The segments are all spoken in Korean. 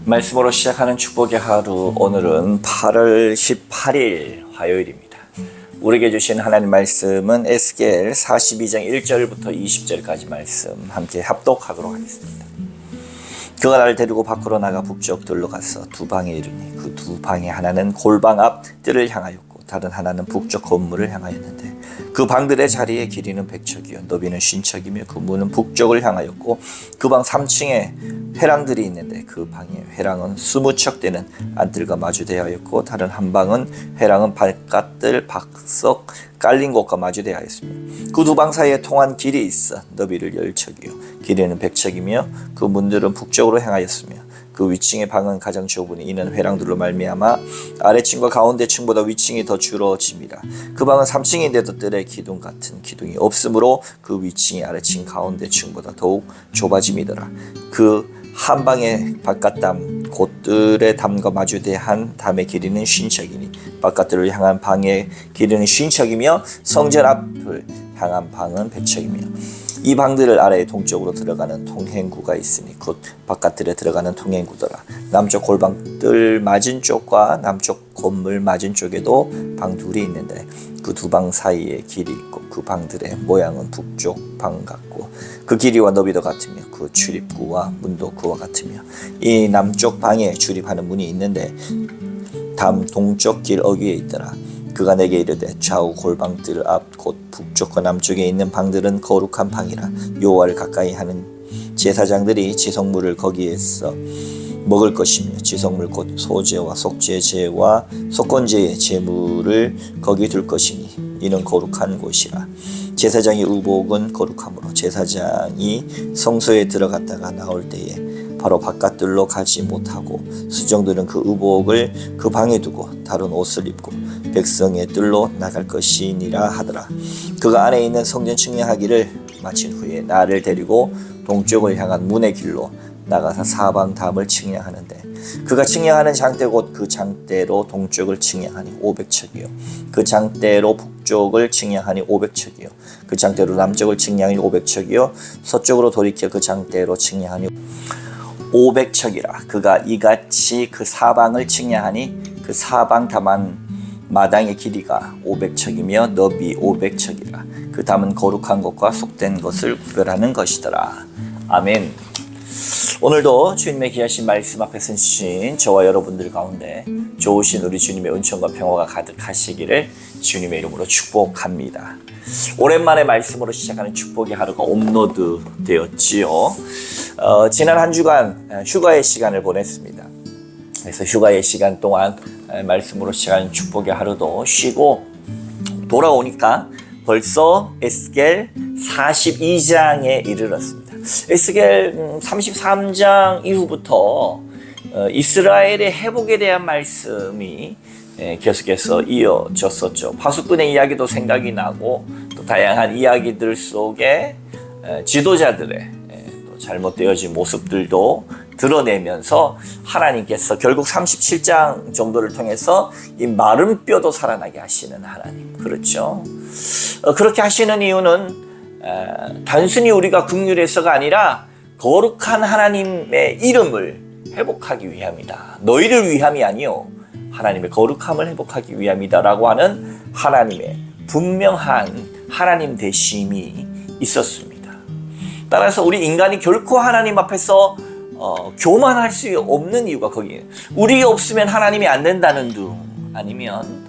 말씀으로 시작하는 축복의 하루, 오늘은 8월 18일 화요일입니다. 우리에게 주신 하나님 말씀은 에스겔 42장 1절부터 20절까지 말씀 함께 합독하도록 하겠습니다. 그가 나를 데리고 밖으로 나가 북쪽 들로 가서 두 방에 이르니 그 두 방의 하나는 골방 앞 뜰을 향하였고 다른 하나는 북쪽 건물을 향하였는데 그 방들의 자리의 길이는 100척이요 너비는 50척이며 그 문은 북쪽을 향하였고 그 방 3층에 회랑들이 있는데 그 방에 회랑은 20척 되는 안뜰과 마주대하였고 다른 한 방은 회랑은 바깥뜰 밖석 깔린 곳과 마주대하였으며 그 두 방 사이에 통한 길이 있어 너비를 10척이요 길이는 100척이며 그 문들은 북쪽으로 향하였으며 그 위층의 방은 가장 좁으니 이는 회랑들로 말미암아 아래층과 가운데 층보다 위층이 더 줄어집니다. 그 방은 3층인데도 뜰에 기둥 같은 기둥이 없으므로 그 위층이 아래층 가운데 층보다 더욱 좁아짐이더라. 그 한 방의 바깥담 곧 뜰의 담과 마주대한 담의 길이는 50척이니 바깥뜰을 향한 방의 길이는 50척이며 성전 앞을 향한 방은 100척이며 이 방들을 아래에 동쪽으로 들어가는 통행구가 있으니 곧 바깥뜰에 들어가는 통행구더라. 남쪽 골방뜰 맞은 쪽과 남쪽 건물 맞은 쪽에도 방 둘이 있는데 그 두 방 사이에 길이 있고 그 방들의 모양은 북쪽 방 같고 그 길이와 너비도 같으며 그 출입구와 문도 그와 같으며 이 남쪽 방에 출입하는 문이 있는데 담 동쪽 길 어귀에 있더라. 그가 내게 이르되 좌우 골방뜰 앞 곧 북쪽과 남쪽에 있는 방들은 거룩한 방이라. 여호와를 가까이 하는 제사장들이 지성물을 거기에서 먹을 것이며 지성물 곧 소제와 속죄제와 속건제의 제물을 거기 둘 것이니 이는 거룩한 곳이라. 제사장의 의복은 거룩하므로 제사장이 성소에 들어갔다가 나올 때에 바로 바깥뜰로 가지 못하고 수정들은 그 의복을 그 방에 두고 다른 옷을 입고 백성의 뜰로 나갈 것이니라 하더라. 그가 안에 있는 성전 측량하기를 마친 후에 나를 데리고 동쪽을 향한 문의 길로 나가서 사방 담을 측량하는데 그가 측량하는 장대 곧 그 장대로 동쪽을 측량하니 500척이요 그 장대로 북쪽을 측량하니 500척이요 그 장대로 남쪽을 측량하니 500척이요 서쪽으로 돌이켜 그 장대로 측량하니 500척이라. 그가 이같이 그 사방을 측량하니 그 사방 담한 마당의 길이가 500척이며 너비 500척이라. 그 담은 거룩한 것과 속된 것을 구별하는 것이더라. 아멘. 오늘도 주님의 귀하신 말씀 앞에 서신 저와 여러분들 가운데 좋으신 우리 주님의 은총과 평화가 가득하시기를 주님의 이름으로 축복합니다. 오랜만에 말씀으로 시작하는 축복의 하루가 업로드 되었지요. 지난 한 주간 휴가의 시간을 보냈습니다. 그래서 휴가의 시간 동안 말씀으로 시작하는 축복의 하루도 쉬고 돌아오니까 벌써 에스겔 42장에 이르렀습니다. 에스겔 33장 이후부터 이스라엘의 회복에 대한 말씀이 계속해서 이어졌었죠. 파수꾼의 이야기도 생각이 나고 또 다양한 이야기들 속에 지도자들의 또 잘못되어진 모습들도 드러내면서 하나님께서 결국 37장 정도를 통해서 이 마른 뼈도 살아나게 하시는 하나님, 그렇죠? 그렇게 하시는 이유는 단순히 우리가 긍휼해서가 아니라 거룩한 하나님의 이름을 회복하기 위함이다. 너희를 위함이 아니요 하나님의 거룩함을 회복하기 위함이다라고 하는 하나님의 분명한 하나님 되심이 있었습니다. 따라서 우리 인간이 결코 하나님 앞에서 교만할 수 없는 이유가 거기에 우리 없으면 하나님이 안 된다는 둥 아니면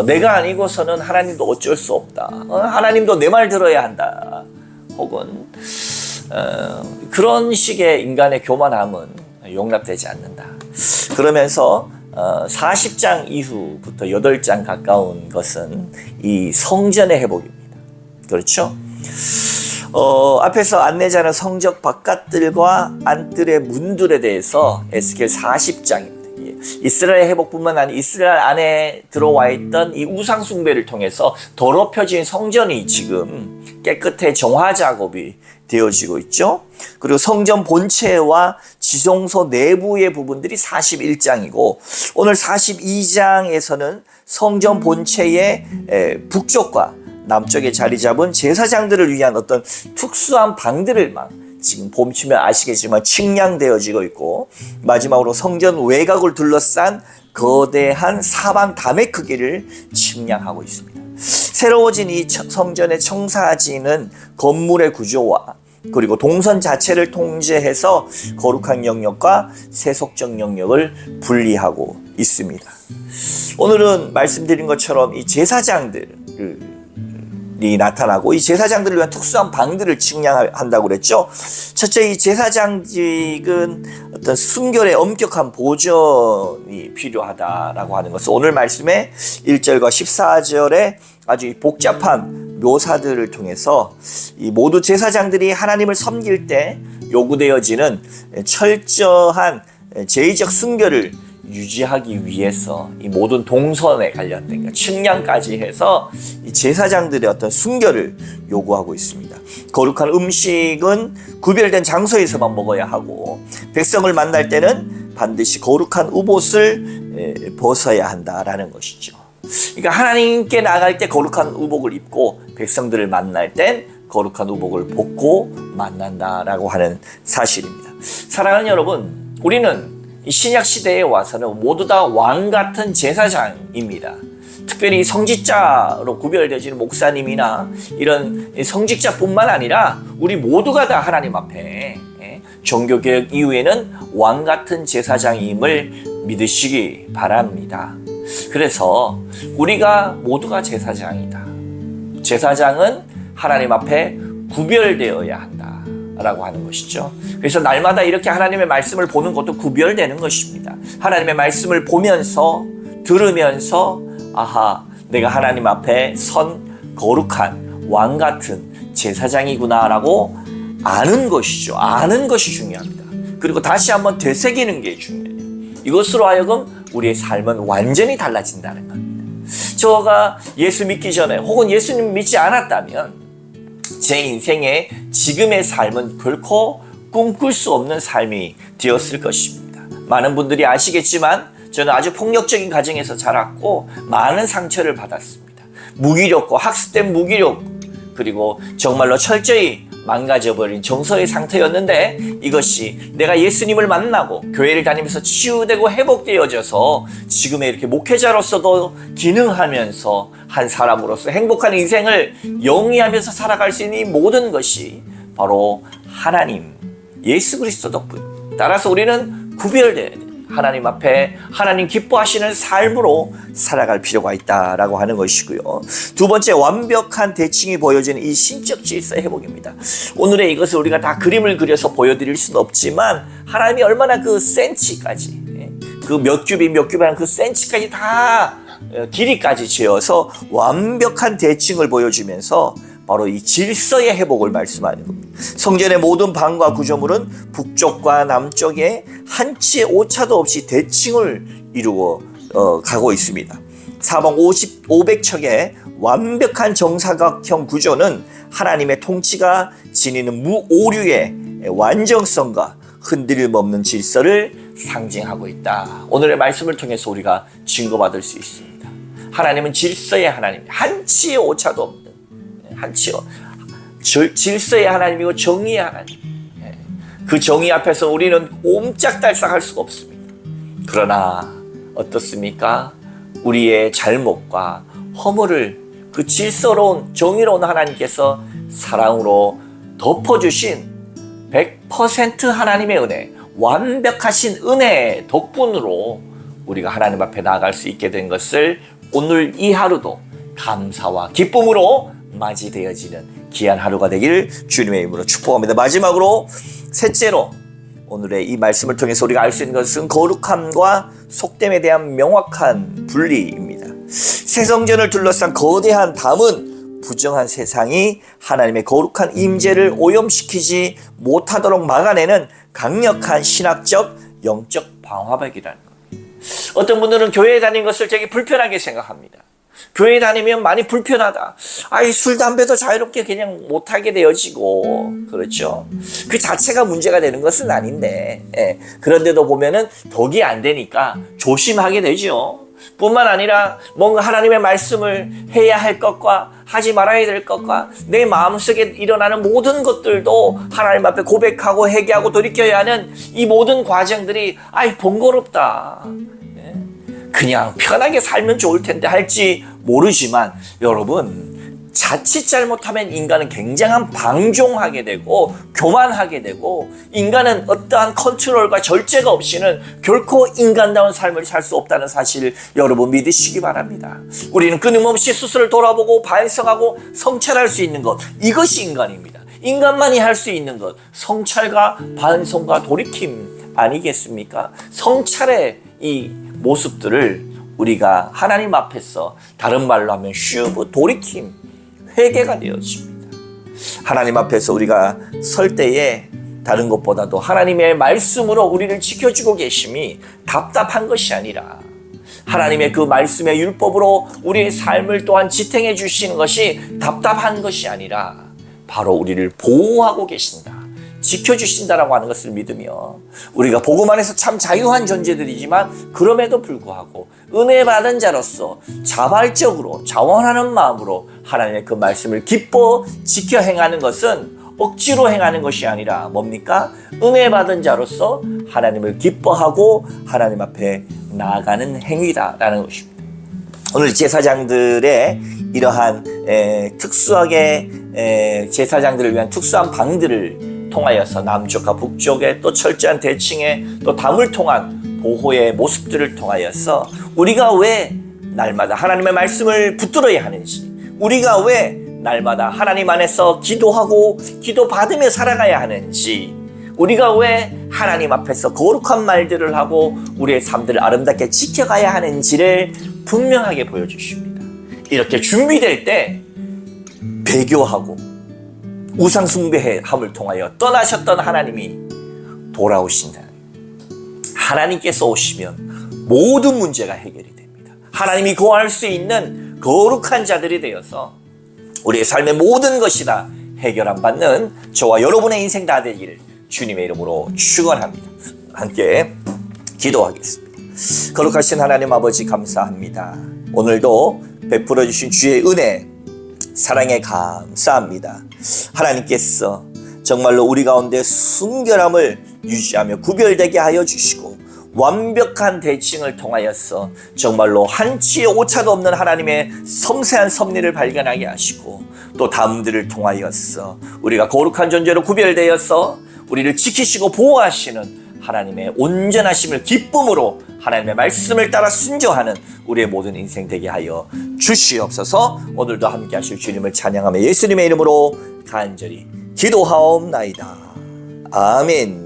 내가 아니고서는 하나님도 어쩔 수 없다. 하나님도 내 말 들어야 한다. 혹은 그런 식의 인간의 교만함은 용납되지 않는다. 그러면서 40장 이후부터 8장 가까운 것은 이 성전의 회복입니다. 그렇죠? 앞에서 안내자는 성적 바깥들과 안뜰의 문들에 대해서 에스겔 40장입니다. 이스라엘 회복뿐만 아니라 이스라엘 안에 들어와 있던 이 우상 숭배를 통해서 더럽혀진 성전이 지금 깨끗해 정화 작업이 되어지고 있죠. 그리고 성전 본체와 지성소 내부의 부분들이 41장이고 오늘 42장에서는 성전 본체의 북쪽과 남쪽에 자리 잡은 제사장들을 위한 어떤 특수한 방들을 막 지금 봄치면 아시겠지만 측량되어지고 있고, 마지막으로 성전 외곽을 둘러싼 거대한 사방 담의 크기를 측량하고 있습니다. 새로워진 이 성전의 청사진은 건물의 구조와 그리고 동선 자체를 통제해서 거룩한 영역과 세속적 영역을 분리하고 있습니다. 오늘은 말씀드린 것처럼 이 제사장들이 나타나고, 이 제사장들을 위한 특수한 방들을 측량한다고 그랬죠. 첫째, 이 제사장직은 어떤 순결의 엄격한 보존이 필요하다라고 하는 것을 오늘 말씀의 1절과 14절에 아주 복잡한 묘사들을 통해서 이 모두 제사장들이 하나님을 섬길 때 요구되어지는 철저한 제의적 순결을 유지하기 위해서 이 모든 동선에 관련된 측량까지 해서 이 제사장들의 어떤 순결을 요구하고 있습니다. 거룩한 음식은 구별된 장소에서만 먹어야 하고, 백성을 만날 때는 반드시 거룩한 의복을 벗어야 한다라는 것이죠. 그러니까 하나님께 나갈 때 거룩한 의복을 입고, 백성들을 만날 땐 거룩한 의복을 벗고 만난다라고 하는 사실입니다. 사랑하는 여러분, 우리는 이 신약 시대에 와서는 모두 다 왕 같은 제사장입니다. 특별히 성직자로 구별되어지는 목사님이나 이런 성직자뿐만 아니라 우리 모두가 다 하나님 앞에 종교개혁 이후에는 왕 같은 제사장임을 믿으시기 바랍니다. 그래서 우리가 모두가 제사장이다. 제사장은 하나님 앞에 구별되어야 한다 라고 하는 것이죠. 그래서 날마다 이렇게 하나님의 말씀을 보는 것도 구별되는 것입니다. 하나님의 말씀을 보면서, 들으면서, 아하, 내가 하나님 앞에 선 거룩한 왕 같은 제사장이구나 라고 아는 것이죠. 아는 것이 중요합니다. 그리고 다시 한번 되새기는 게 중요해요. 이것으로 하여금 우리의 삶은 완전히 달라진다는 겁니다. 저가 예수 믿기 전에 혹은 예수님 믿지 않았다면 제 인생의 지금의 삶은 결코 꿈꿀 수 없는 삶이 되었을 것입니다. 많은 분들이 아시겠지만 저는 아주 폭력적인 가정에서 자랐고 많은 상처를 받았습니다. 무기력과 학습된 무기력, 그리고 정말로 철저히 망가져버린 정서의 상태였는데, 이것이 내가 예수님을 만나고 교회를 다니면서 치유되고 회복되어져서 지금의 이렇게 목회자로서도 기능하면서 한 사람으로서 행복한 인생을 영위하면서 살아갈 수 있는 이 모든 것이 바로 하나님, 예수 그리스도 덕분입니다. 따라서 우리는 구별돼야 돼요. 하나님 앞에 하나님 기뻐하시는 삶으로 살아갈 필요가 있다라고 하는 것이고요. 두 번째, 완벽한 대칭이 보여지는 이 신적 질서의 회복입니다. 오늘의 이것을 우리가 다 그림을 그려서 보여드릴 수는 없지만, 하나님이 얼마나 그 센치까지, 그 몇 큐빅 몇 큐빅 하는 그 센치까지 다 길이까지 재어서 완벽한 대칭을 보여주면서 바로 이 질서의 회복을 말씀하는 겁니다. 성전의 모든 방과 구조물은 북쪽과 남쪽에 한치의 오차도 없이 대칭을 이루어 가고 있습니다. 사방 500척의 완벽한 정사각형 구조는 하나님의 통치가 지니는 무오류의 완전성과 흔들림 없는 질서를 상징하고 있다. 오늘의 말씀을 통해서 우리가 증거받을 수 있습니다. 하나님은 질서의 하나님, 한치의 오차도 없는, 한치요, 질서의 하나님이고 정의의 하나님. 그 정의 앞에서 우리는 옴짝달싹할 수가 없습니다. 그러나 어떻습니까? 우리의 잘못과 허물을 그 질서로운 정의로운 하나님께서 사랑으로 덮어주신 100% 하나님의 은혜, 완벽하신 은혜 덕분으로 우리가 하나님 앞에 나아갈 수 있게 된 것을 오늘 이 하루도 감사와 기쁨으로 맞이되어지는 귀한 하루가 되기를 주님의 이름으로 축복합니다. 마지막으로 셋째로, 오늘의 이 말씀을 통해서 우리가 알 수 있는 것은 거룩함과 속됨에 대한 명확한 분리입니다. 새 성전을 둘러싼 거대한 담은 부정한 세상이 하나님의 거룩한 임재를 오염시키지 못하도록 막아내는 강력한 신학적 영적 방화벽이라는 겁니다. 어떤 분들은 교회에 다니는 것을 되게 불편하게 생각합니다. 교회 다니면 많이 불편하다. 술, 담배도 자유롭게 그냥 못하게 되어지고, 그렇죠. 그 자체가 문제가 되는 것은 아닌데, 그런데도 보면은 덕이 안 되니까 조심하게 되죠. 뿐만 아니라 뭔가 하나님의 말씀을 해야 할 것과 하지 말아야 될 것과 내 마음속에 일어나는 모든 것들도 하나님 앞에 고백하고 회개하고 돌이켜야 하는 이 모든 과정들이 번거롭다, 그냥 편하게 살면 좋을 텐데 할지 모르지만, 여러분, 자칫 잘못하면 인간은 굉장한 방종하게 되고 교만하게 되고, 인간은 어떠한 컨트롤과 절제가 없이는 결코 인간다운 삶을 살 수 없다는 사실을 여러분 믿으시기 바랍니다. 우리는 끊임없이 스스로를 돌아보고 반성하고 성찰할 수 있는 것, 이것이 인간입니다. 인간만이 할 수 있는 것, 성찰과 반성과 돌이킴 아니겠습니까? 성찰의 이 모습들을 우리가 하나님 앞에서, 다른 말로 하면 슈브, 돌이킴, 회개가 되어집니다. 하나님 앞에서 우리가 설 때에 다른 것보다도 하나님의 말씀으로 우리를 지켜주고 계심이 답답한 것이 아니라, 하나님의 그 말씀의 율법으로 우리의 삶을 또한 지탱해 주시는 것이 답답한 것이 아니라 바로 우리를 보호하고 계신다, 지켜주신다라고 하는 것을 믿으며, 우리가 복음 안에서 참 자유한 존재들이지만 그럼에도 불구하고 은혜 받은 자로서 자발적으로 자원하는 마음으로 하나님의 그 말씀을 기뻐 지켜 행하는 것은 억지로 행하는 것이 아니라 뭡니까? 은혜 받은 자로서 하나님을 기뻐하고 하나님 앞에 나아가는 행위다라는 것입니다. 오늘 제사장들의 이러한 특수하게 제사장들을 위한 특수한 방들을 통하여서 남쪽과 북쪽에 또 철저한 대칭에 또 담을 통한 보호의 모습들을 통하여서 우리가 왜 날마다 하나님의 말씀을 붙들어야 하는지, 우리가 왜 날마다 하나님 안에서 기도하고 기도받으며 살아가야 하는지, 우리가 왜 하나님 앞에서 거룩한 말들을 하고 우리의 삶들을 아름답게 지켜가야 하는지를 분명하게 보여주십니다. 이렇게 준비될 때 배교하고 우상숭배함을 통하여 떠나셨던 하나님이 돌아오신다. 하나님께서 오시면 모든 문제가 해결이 됩니다. 하나님이 거할 수 있는 거룩한 자들이 되어서 우리의 삶의 모든 것이 다 해결 안 받는 저와 여러분의 인생 다 되기를 주님의 이름으로 축원합니다. 함께 기도하겠습니다. 거룩하신 하나님 아버지, 감사합니다. 오늘도 베풀어 주신 주의 은혜, 사랑에 감사합니다. 하나님께서 정말로 우리 가운데 순결함을 유지하며 구별되게 하여 주시고, 완벽한 대칭을 통하여서 정말로 한치의 오차도 없는 하나님의 섬세한 섭리를 발견하게 하시고, 또 담들을 통하여서 우리가 거룩한 존재로 구별되어서 우리를 지키시고 보호하시는 하나님의 온전하심을 기쁨으로 하나님의 말씀을 따라 순종하는 우리의 모든 인생 되게 하여 주시옵소서. 오늘도 함께 하실 주님을 찬양하며 예수님의 이름으로 간절히 기도하옵나이다. 아멘.